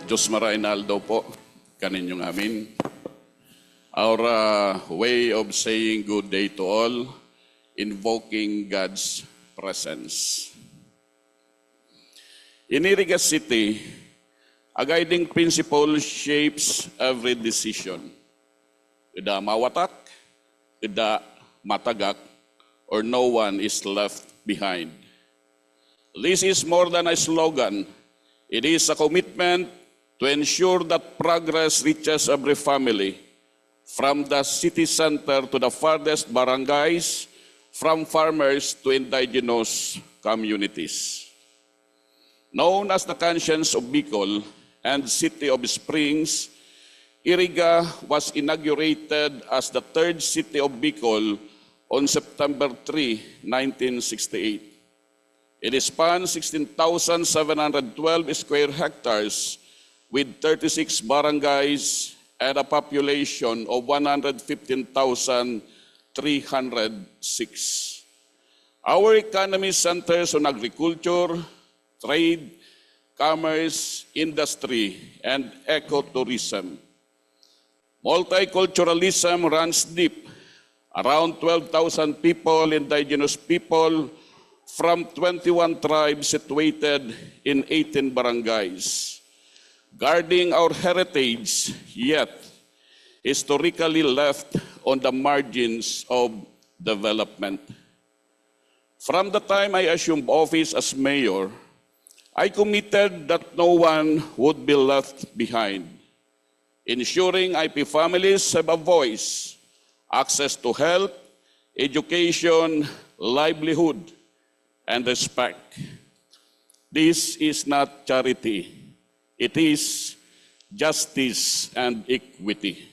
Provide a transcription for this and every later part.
Josmar Reynaldo po, kaninyong amin. Our way of saying good day to all, invoking God's presence. In Iriga City, a guiding principle shapes every decision. Ida mawatak, ida matagak, or no one is left behind. This is more than a slogan. It is a commitment to ensure that progress reaches every family, from the city center to the farthest barangays, from farmers to indigenous communities. Known as the Conscience of Bicol and City of Springs, Iriga was inaugurated as the third city of Bicol on September 3, 1968. It spans 16,712 square hectares with 36 barangays and a population of 115,306. Our economy centers on agriculture, trade, commerce, industry, and ecotourism. Multiculturalism runs deep. Around 12,000 people, indigenous people, from 21 tribes situated in 18 barangays. Guarding our heritage, yet historically left on the margins of development. From the time I assumed office as mayor, I committed that no one would be left behind, ensuring IP families have a voice, access to health, education, livelihood, and respect. This is not charity. It is justice and equity.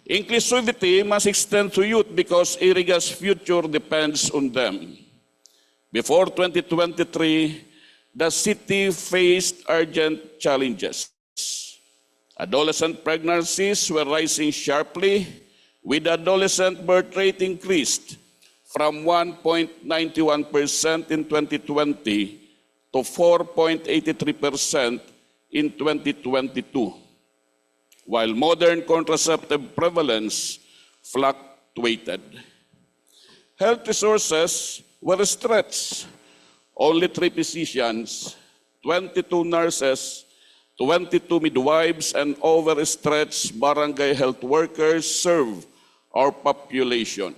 Inclusivity must extend to youth because Iriga's future depends on them. Before 2023, the city faced urgent challenges. Adolescent pregnancies were rising sharply, with adolescent birth rate increased from 1.91% in 2020 to 4.83% in 2022, while modern contraceptive prevalence fluctuated. Health resources were stretched. Only 3 physicians, 22 nurses, 22 midwives, and overstretched barangay health workers serve our population.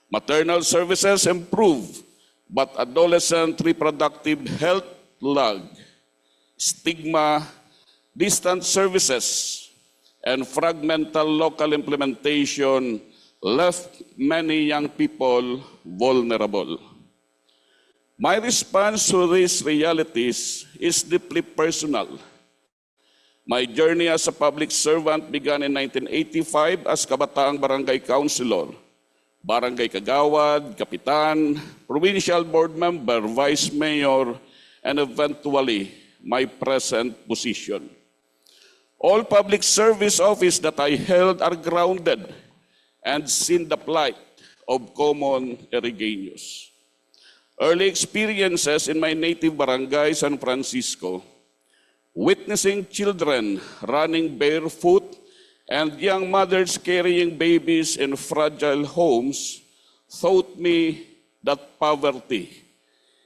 Maternal services improve, but adolescent reproductive health lag. Stigma, distant services, and fragmental local implementation left many young people vulnerable. My response to these realities is deeply personal. My journey as a public servant began in 1985 as kabataang barangay councilor, barangay kagawad, kapitan, provincial board member, vice mayor, and eventually my present position. All public service office that I held are grounded and seen the plight of common Irigaeños. Early experiences in my native barangay, San Francisco, witnessing children running barefoot and young mothers carrying babies in fragile homes, taught me that poverty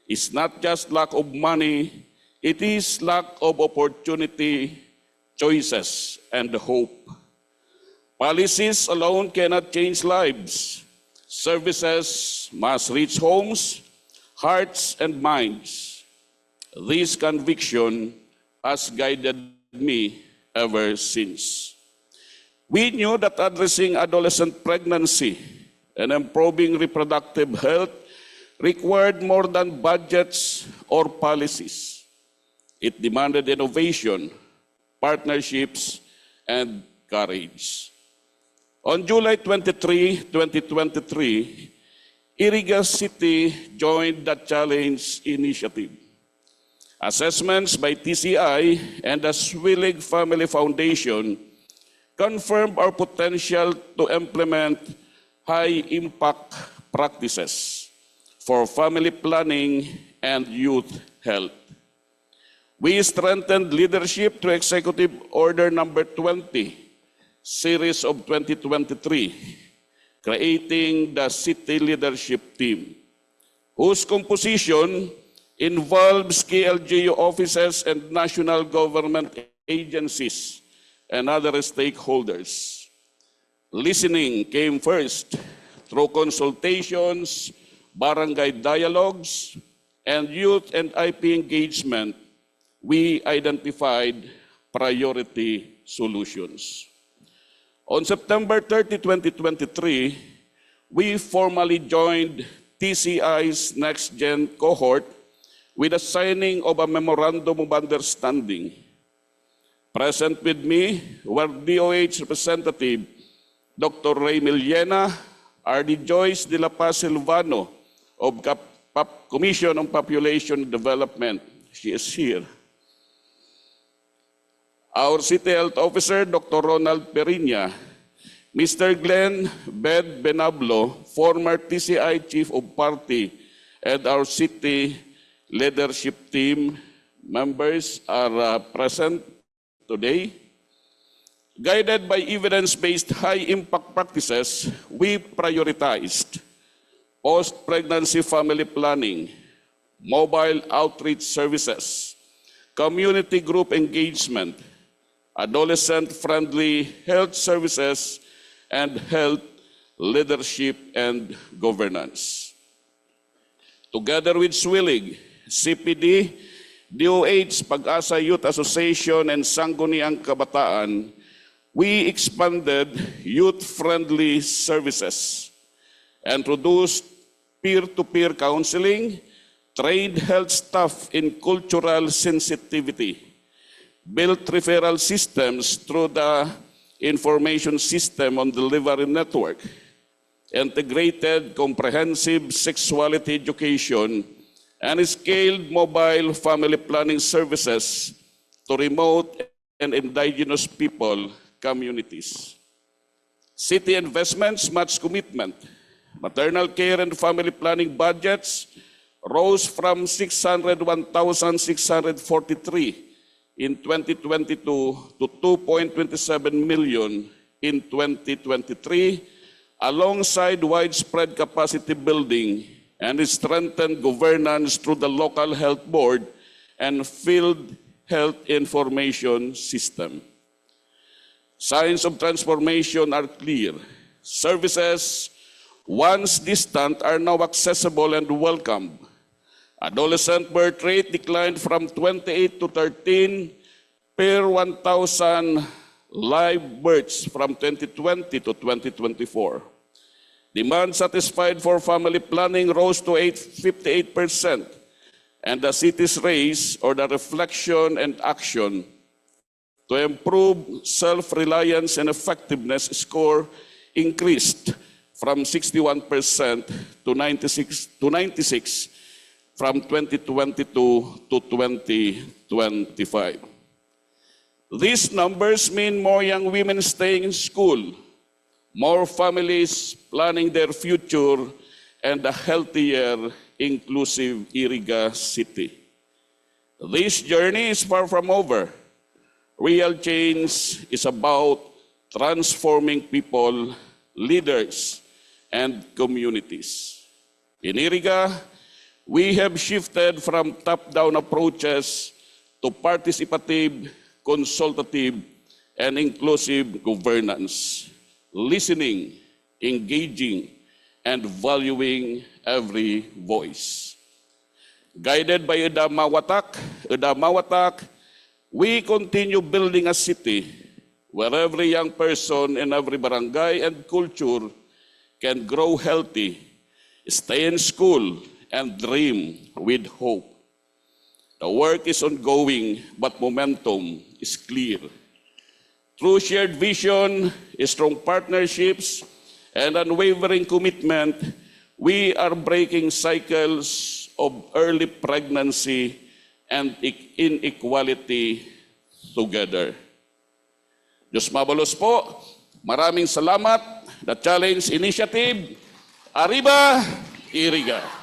is not just lack of money, it is lack of opportunity, choices, and hope. Policies alone cannot change lives. Services must reach homes, hearts, and minds. This conviction has guided me ever since. We knew that addressing adolescent pregnancy and improving reproductive health required more than budgets or policies. It demanded innovation, partnerships, and courage. On July 23, 2023, Iriga City joined the Challenge Initiative. Assessments by TCI and the Swillig Family Foundation confirmed our potential to implement high-impact practices for family planning and youth health. We strengthened leadership through Executive Order Number 20, Series of 2023, creating the City Leadership Team, whose composition involves KLGU offices and national government agencies and other stakeholders. Listening came first through consultations, barangay dialogues, and youth and IP engagement. We identified priority solutions. On September 30, 2023, we formally joined TCI's Next Gen cohort with the signing of a Memorandum of Understanding. Present with me were DOH Representative Dr. Ray Millena, RD Joyce de la Paz Silvano of Commission on Population Development. She is here. Our City Health Officer, Dr. Ronald Periña, Mr. Glenn Bed Benablo, former TCI Chief of Party, and our City Leadership Team members are present today. Guided by evidence-based high-impact practices, we prioritized post-pregnancy family planning, mobile outreach services, community group engagement, adolescent-friendly health services, and health leadership and governance. Together with SWILIG, CPD, DOH, Pag-asa Youth Association, and Sangguniang Kabataan, we expanded youth-friendly services, introduced peer-to-peer counseling, trained health staff in cultural sensitivity, built referral systems through the information system on delivery network, integrated comprehensive sexuality education, and scaled mobile family planning services to remote and indigenous people communities. City investments match commitment. Maternal care and family planning budgets rose from 601,643 in 2022 to 2.27 million in 2023, alongside widespread capacity building and strengthened governance through the local health board and field health information system. Signs of transformation are clear. Services, once distant, are now accessible and welcome. Adolescent birth rate declined from 28 to 13 per 1,000 live births from 2020 to 2024. Demand satisfied for family planning rose to 58%, and the city's race, or the reflection and action to improve self-reliance and effectiveness score increased from 61% to 96 from 2022 to 2025. These numbers mean more young women staying in school, more families planning their future, and a healthier, inclusive Iriga City. This journey is far from over. Real change is about transforming people, leaders, and communities. In Iriga, we have shifted from top-down approaches to participative, consultative, and inclusive governance, listening, engaging, and valuing every voice. Guided by Ida Mawatak, we continue building a city where every young person in every barangay and culture can grow healthy, stay in school, and dream with hope. The work is ongoing, but momentum is clear. Through shared vision, strong partnerships, and unwavering commitment, we are breaking cycles of early pregnancy and inequality together. Diyos mabalos po, maraming salamat. The Challenge Initiative, Arriba, Iriga.